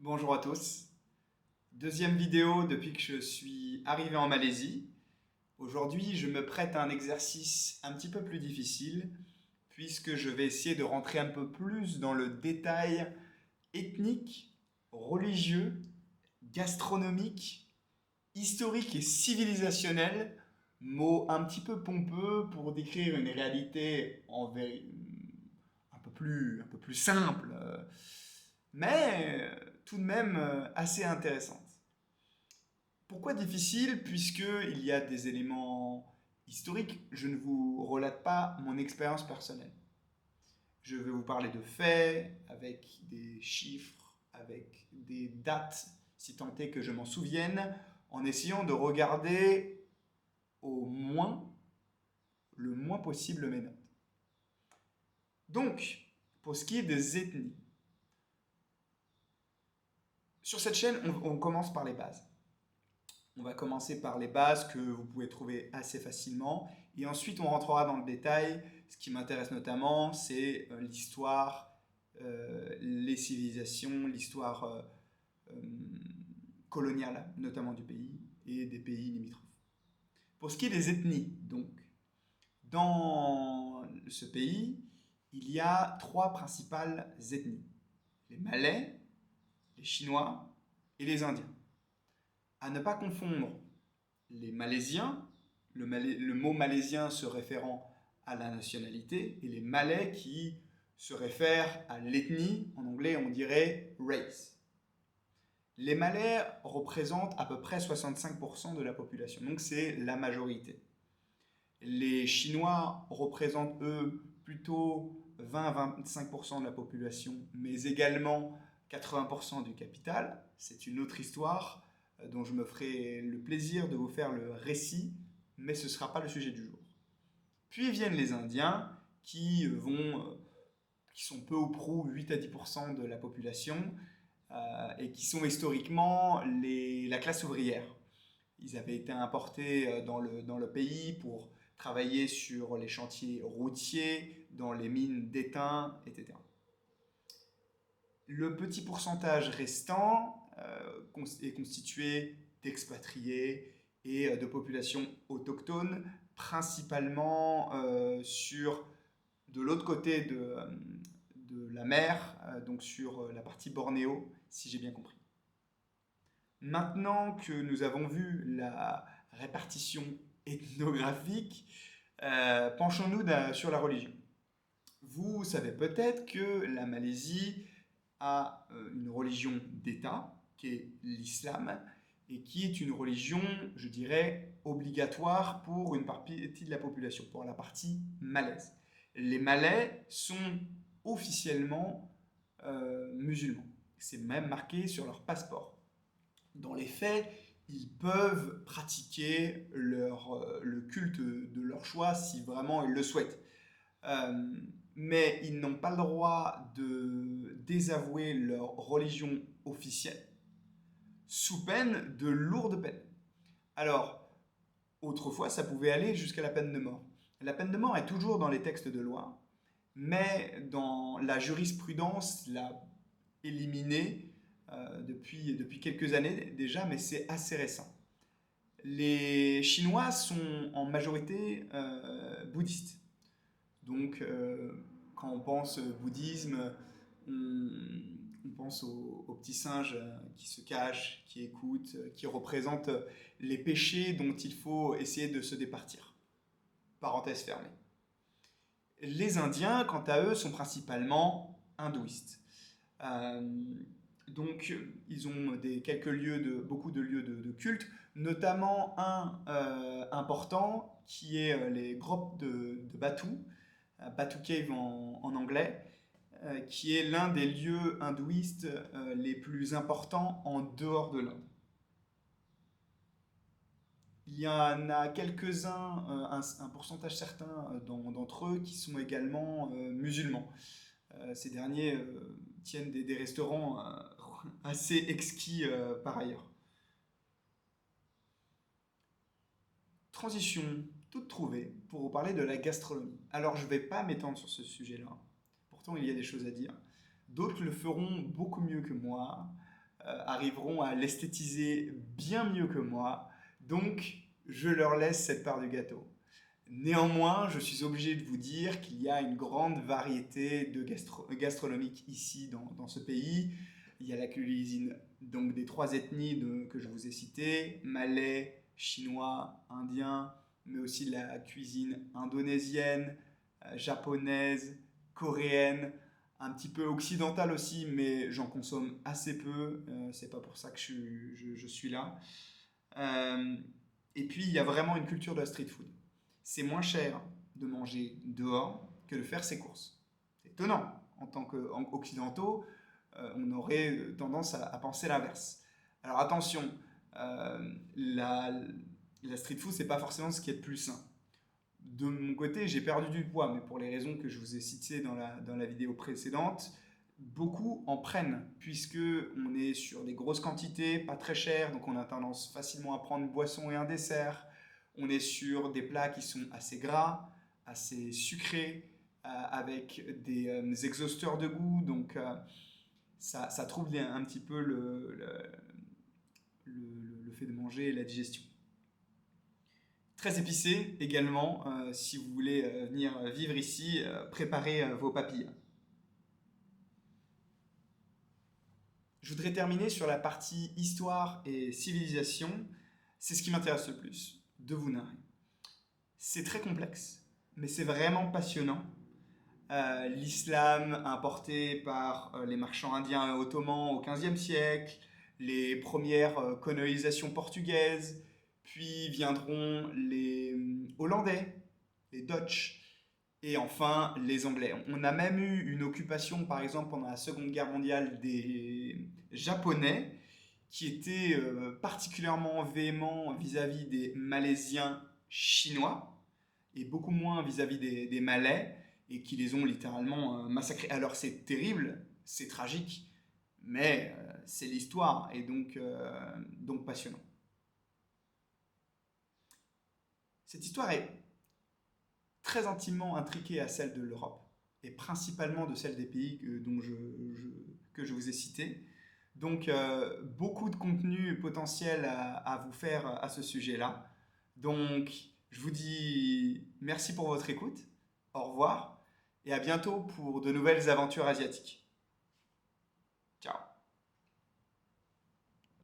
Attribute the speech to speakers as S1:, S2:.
S1: Bonjour à tous. Deuxième vidéo depuis que je suis arrivé en Malaisie. Aujourd'hui, je me prête à un exercice un petit peu plus difficile puisque je vais essayer de rentrer un peu plus dans le détail ethnique, religieux, gastronomique, historique et civilisationnel, mots un petit peu pompeux pour décrire une réalité un peu plus simple, mais tout de même assez intéressante. Pourquoi difficile? Puisqu'il y a des éléments historiques. Je ne vous relate pas mon expérience personnelle. Je vais vous parler de faits, avec des chiffres, avec des dates, si tant est que je m'en souvienne, en essayant de regarder au moins, le moins possible mes notes. Donc, pour ce qui est des ethnies, sur cette chaîne, on commence par les bases. On va commencer par les bases que vous pouvez trouver assez facilement et ensuite on rentrera dans le détail. Ce qui m'intéresse notamment, c'est l'histoire, les civilisations, l'histoire euh, coloniale, notamment du pays et des pays limitrophes. Pour ce qui est des ethnies, donc, dans ce pays, il y a trois principales ethnies. Les Malais, les Chinois et les Indiens. À ne pas confondre les Malaisiens, le mot malaisien se référant à la nationalité, et les Malais qui se réfèrent à l'ethnie, en anglais on dirait race. Les Malais représentent à peu près 65% de la population, donc c'est la majorité. Les Chinois représentent eux plutôt 20-25% de la population, mais également 80% du capital. C'est une autre histoire dont je me ferai le plaisir de vous faire le récit, mais ce ne sera pas le sujet du jour. Puis viennent les Indiens qui sont peu ou prou 8 à 10% de la population et qui sont historiquement la classe ouvrière. Ils avaient été importés dans le pays pour travailler sur les chantiers routiers, dans les mines d'étain, etc. Le petit pourcentage restant est constitué d'expatriés et de populations autochtones, principalement de l'autre côté de la mer, donc sur la partie Bornéo, si j'ai bien compris. Maintenant que nous avons vu la répartition ethnographique, penchons-nous sur la religion. Vous savez peut-être que la Malaisie a une religion d'État, qui est l'islam, et qui est une religion, je dirais, obligatoire pour une partie de la population, pour la partie malaise. Les Malais sont officiellement musulmans. C'est même marqué sur leur passeport. Dans les faits, ils peuvent pratiquer le culte de leur choix si vraiment ils le souhaitent. Mais ils n'ont pas le droit de désavouer leur religion officielle sous peine de lourdes peines. Alors, autrefois, ça pouvait aller jusqu'à la peine de mort. La peine de mort est toujours dans les textes de loi, mais dans la jurisprudence l'a éliminée depuis quelques années déjà, mais c'est assez récent. Les Chinois sont en majorité bouddhistes. Donc, quand on pense bouddhisme, on pense aux petits singes qui se cachent, qui écoutent, qui représentent les péchés dont il faut essayer de se départir. Parenthèse fermée. Les Indiens, quant à eux, sont principalement hindouistes. Donc, ils ont beaucoup de lieux de culte, notamment un important qui est les grottes de Batu, Batu Cave en anglais, qui est l'un des lieux hindouistes les plus importants en dehors de l'Inde. Il y en a quelques-uns, un pourcentage certain d'entre eux qui sont également musulmans. Ces derniers tiennent des restaurants assez exquis par ailleurs. Transition toute trouvée pour vous parler de la gastronomie. Alors je ne vais pas m'étendre sur ce sujet-là, pourtant il y a des choses à dire. D'autres le feront beaucoup mieux que moi. arriveront à l'esthétiser bien mieux que moi. Donc, je leur laisse cette part du gâteau. Néanmoins, je suis obligé de vous dire qu'il y a une grande variété de gastronomique ici dans ce pays. Il y a la cuisine donc des trois ethnies que je vous ai citées, malais, chinois, indien, mais aussi la cuisine indonésienne, japonaise, coréenne, un petit peu occidentale aussi, mais j'en consomme assez peu. C'est pas pour ça que je suis là. Euh, et puis, il y a vraiment une culture de la street food. C'est moins cher de manger dehors que de faire ses courses. C'est étonnant. En tant qu'occidentaux, on aurait tendance à penser l'inverse. Alors attention, la street food, c'est pas forcément ce qui est le plus sain. De mon côté, j'ai perdu du poids, mais pour les raisons que je vous ai citées dans la vidéo précédente, beaucoup en prennent, puisque on est sur des grosses quantités, pas très chères, donc on a tendance facilement à prendre une boisson et un dessert. On est sur des plats qui sont assez gras, assez sucrés, avec des exhausteurs de goût, donc ça trouble un petit peu le fait de manger et la digestion. Très épicé également, si vous voulez venir vivre ici, préparez vos papilles. Je voudrais terminer sur la partie histoire et civilisation. C'est ce qui m'intéresse le plus, de vous narrer. C'est très complexe, mais c'est vraiment passionnant. L'islam importé par les marchands indiens et ottomans au XVe siècle, les premières colonisations portugaises, puis viendront les Hollandais, les Dutch, et enfin les Anglais. On a même eu une occupation, par exemple, pendant la Seconde Guerre mondiale des Japonais, qui était particulièrement véhément vis-à-vis des Malaisiens chinois, et beaucoup moins vis-à-vis des Malais, et qui les ont littéralement massacrés. Alors c'est terrible, c'est tragique, mais c'est l'histoire, et donc passionnant. Cette histoire est très intimement intriquée à celle de l'Europe, et principalement de celle des pays que je vous ai cités. Donc beaucoup de contenu potentiel à vous faire à ce sujet-là. Donc je vous dis merci pour votre écoute, au revoir, et à bientôt pour de nouvelles aventures asiatiques. Ciao.